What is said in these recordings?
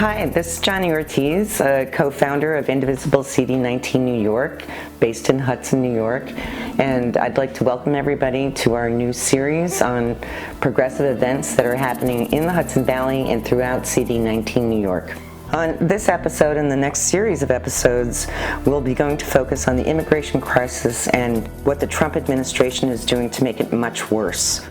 Hi, this is Gianni Ortiz, co-founder of Indivisible CD19 New York, based in Hudson, New York, and I'd like to welcome everybody to our new series on progressive events that are happening in the Hudson Valley and throughout CD19 New York. On this episode and the next series of episodes, we'll be going to focus on the immigration crisis and what the Trump administration is doing to make it much worse.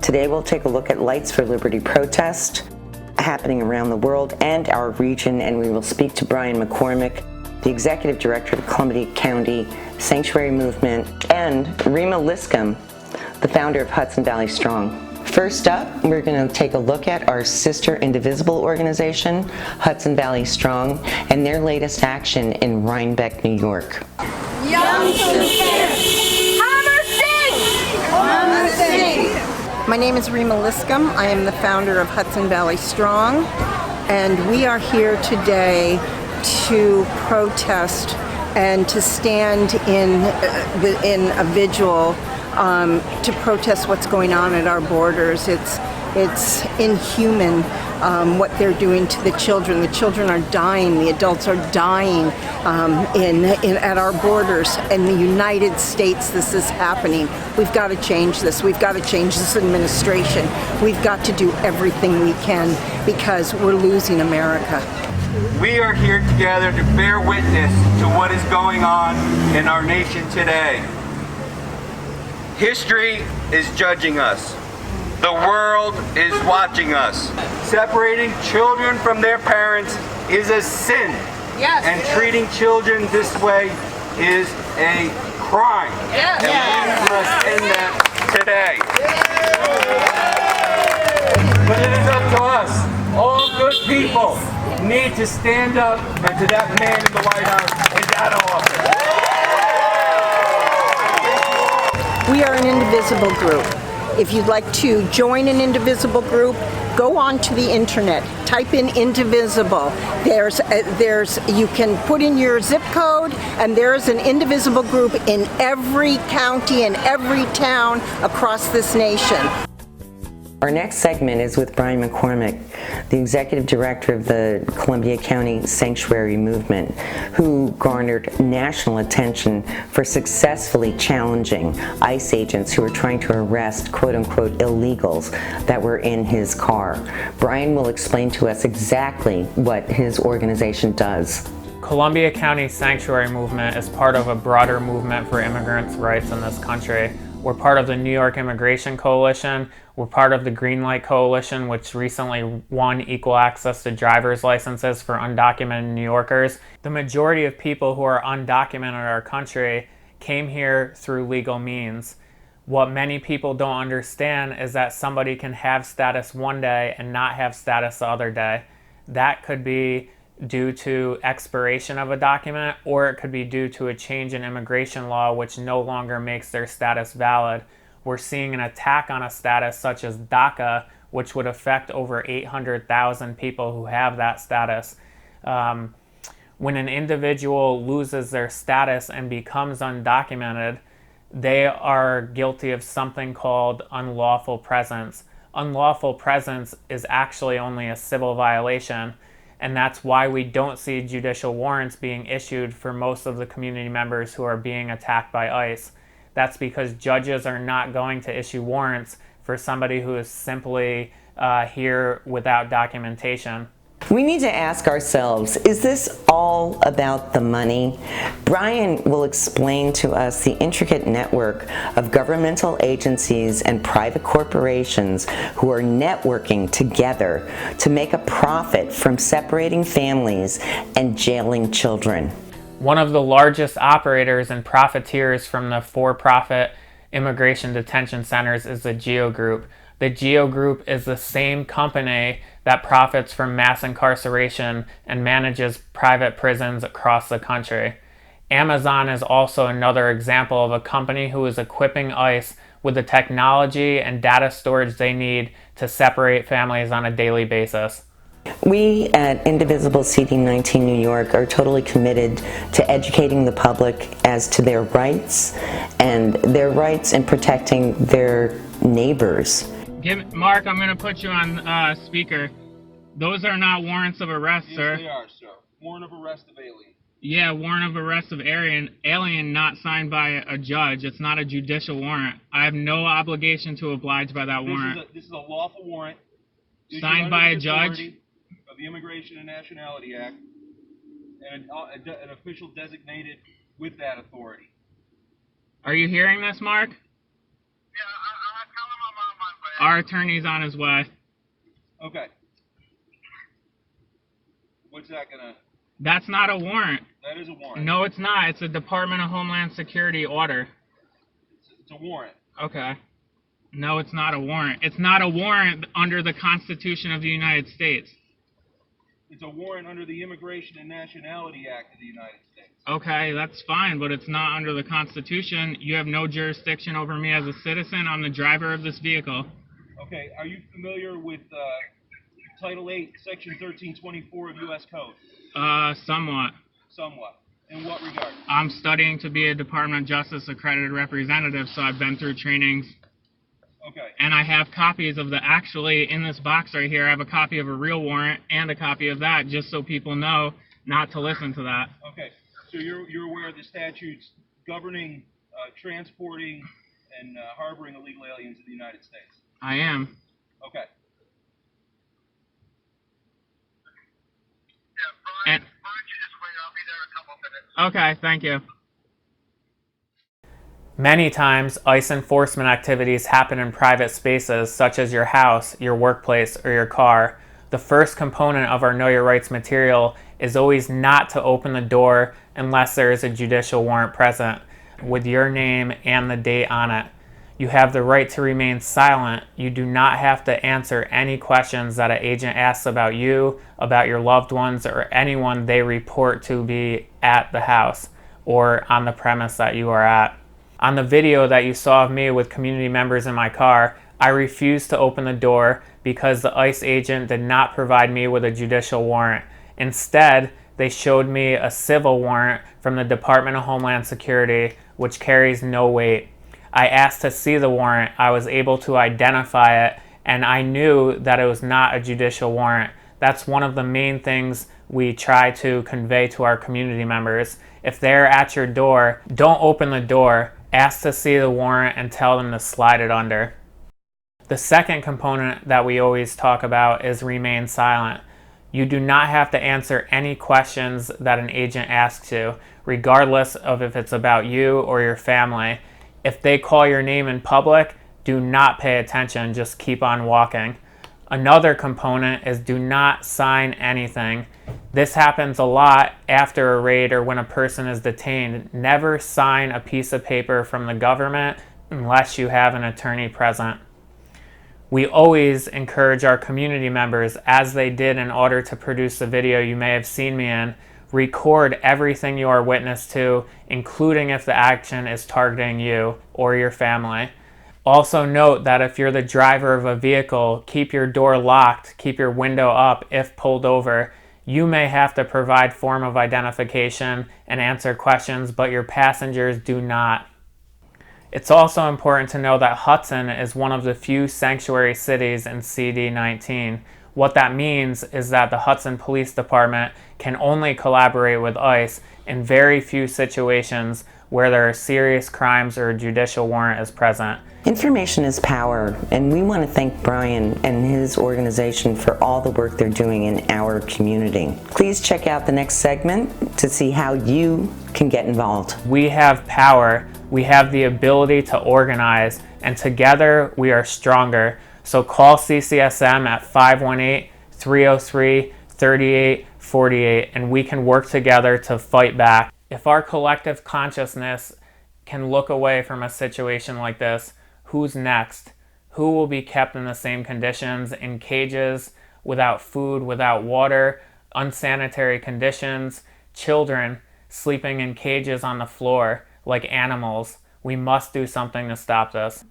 Today we'll take a look at Lights for Liberty protest happening around the world and our region, and we will speak to Brian MacCormack, the Executive Director of the Columbia County Sanctuary Movement, and Rimi Lipscum, the founder of Hudson Valley Strong. First up, we're going to take a look at our sister Indivisible organization, Hudson Valley Strong, and their latest action in Rhinebeck, New York. My name is Rimi Lipscum. I am the founder of Hudson Valley Strong, and we are here today to protest and to stand in a vigil to protest what's going on at our borders. It's inhuman what they're doing to the children. The children are dying. The adults are dying at our borders. In the United States, this is happening. We've got to change this. We've got to change this administration. We've got to do everything we can because we're losing America. We are here together to bear witness to what is going on in our nation today. History is judging us. The world is watching us. Separating children from their parents is a sin. Yes. And treating children this way is a crime. Yes. And we must end that today. Yes. But it is up to us. All good people need to stand up and to that man in the White House in that office. We are an Indivisible group. If you'd like to join an Indivisible group, go onto the internet, type in Indivisible. You can put in your zip code, and there's an Indivisible group in every county and every town across this nation. Our next segment is with Brian MacCormack, the Executive Director of the Columbia County Sanctuary Movement, who garnered national attention for successfully challenging ICE agents who were trying to arrest quote-unquote illegals that were in his car. Brian will explain to us exactly what his organization does. Columbia County Sanctuary Movement is part of a broader movement for immigrants' rights in this country. We're part of the New York Immigration Coalition. We're part of the Green Light Coalition, which recently won equal access to driver's licenses for undocumented New Yorkers. The majority of people who are undocumented in our country came here through legal means. What many people don't understand is that somebody can have status one day and not have status the other day. That could be due to expiration of a document, or it could be due to a change in immigration law which no longer makes their status valid. We're seeing an attack on a status such as DACA, which would affect over 800,000 people who have that status. When an individual loses their status and becomes undocumented, they are guilty of something called unlawful presence. Unlawful presence is actually only a civil violation, and that's why we don't see judicial warrants being issued for most of the community members who are being attacked by ICE. That's because judges are not going to issue warrants for somebody who is simply here without documentation. We need to ask ourselves, is this all about the money? Brian will explain to us the intricate network of governmental agencies and private corporations who are networking together to make a profit from separating families and jailing children. One of the largest operators and profiteers from the for-profit immigration detention centers is the GEO Group. The GEO Group is the same company that profits from mass incarceration and manages private prisons across the country. Amazon is also another example of a company who is equipping ICE with the technology and data storage they need to separate families on a daily basis. We at Indivisible CD19 New York are totally committed to educating the public as to their rights and their rights in protecting their neighbors. Mark, I'm going to put you on speaker. Those are not warrants of arrest, Yes, sir. they are, sir. Warrant of arrest of alien. Yeah, warrant of arrest of alien not signed by a judge. It's not a judicial warrant. I have no obligation to oblige by that warrant. This is a lawful warrant. Signed by a judge? Of the Immigration and Nationality Act, and an official designated with that authority. Are you hearing this, Mark? Yeah, I'll tell him I'm on my way. Our attorney's on his way. Okay. What's that gonna... That's not a warrant. That is a warrant. No, it's not. It's a Department of Homeland Security order. It's a warrant. Okay. No, it's not a warrant. It's not a warrant under the Constitution of the United States. It's a warrant under the Immigration and Nationality Act of the United States. Okay, that's fine, but it's not under the Constitution. You have no jurisdiction over me as a citizen. I'm the driver of this vehicle. Okay, are you familiar with Title 8, Section 1324 of U.S. Code? Somewhat. Somewhat. In what regard? I'm studying to be a Department of Justice accredited representative, so I've been through trainings. Okay. And I have copies of actually in this box right here, I have a copy of a real warrant and a copy of that, just so people know not to listen to that. Okay. So you're aware of the statutes governing transporting and harboring illegal aliens in the United States? I am. Okay. Yeah, Brian, And, why don't you just wait? I'll be there in a couple minutes. okay, thank you. Many times, ICE enforcement activities happen in private spaces such as your house, your workplace, or your car. The first component of our Know Your Rights material is always not to open the door unless there is a judicial warrant present with your name and the date on it. You have the right to remain silent. You do not have to answer any questions that an agent asks about you, about your loved ones, or anyone they report to be at the house or on the premise that you are at. On the video that you saw of me with community members in my car, I refused to open the door because the ICE agent did not provide me with a judicial warrant. Instead, they showed me a civil warrant from the Department of Homeland Security, which carries no weight. I asked to see the warrant, I was able to identify it, and I knew that it was not a judicial warrant. That's one of the main things we try to convey to our community members. If they're at your door, don't open the door. Ask to see the warrant and tell them to slide it under. The second component that we always talk about is remain silent. You do not have to answer any questions that an agent asks you, regardless of if it's about you or your family. If they call your name in public, do not pay attention, just keep on walking. Another component is do not sign anything. This happens a lot after a raid or when a person is detained. Never sign a piece of paper from the government unless you have an attorney present. We always encourage our community members, as they did in order to produce the video you may have seen me in, record everything you are witness to, including if the action is targeting you or your family. Also note that if you're the driver of a vehicle, keep your door locked, keep your window up if pulled over. You may have to provide form of identification and answer questions, but your passengers do not. It's also important to know that Hudson is one of the few sanctuary cities in CD19. What that means is that the Hudson Police Department can only collaborate with ICE in very few situations where there are serious crimes or a judicial warrant is present. Information is power, and we want to thank Brian and his organization for all the work they're doing in our community. Please check out the next segment to see how you can get involved. We have power, we have the ability to organize, and together we are stronger. So call CCSM at 518-303-3848 and we can work together to fight back. If our collective consciousness can look away from a situation like this, who's next? Who will be kept in the same conditions, in cages, without food, without water, unsanitary conditions, children sleeping in cages on the floor like animals? We must do something to stop this.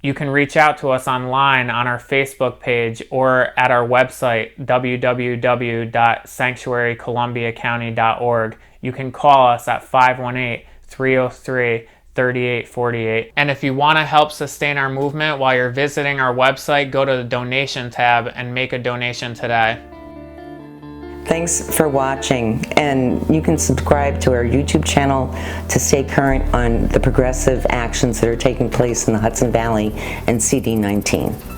You can reach out to us online on our Facebook page or at our website, www.sanctuarycolumbiacounty.org. You can call us at 518-303-3848. And if you want to help sustain our movement while you're visiting our website, go to the donation tab and make a donation today. Thanks for watching, and you can subscribe to our YouTube channel to stay current on the progressive actions that are taking place in the Hudson Valley and CD19.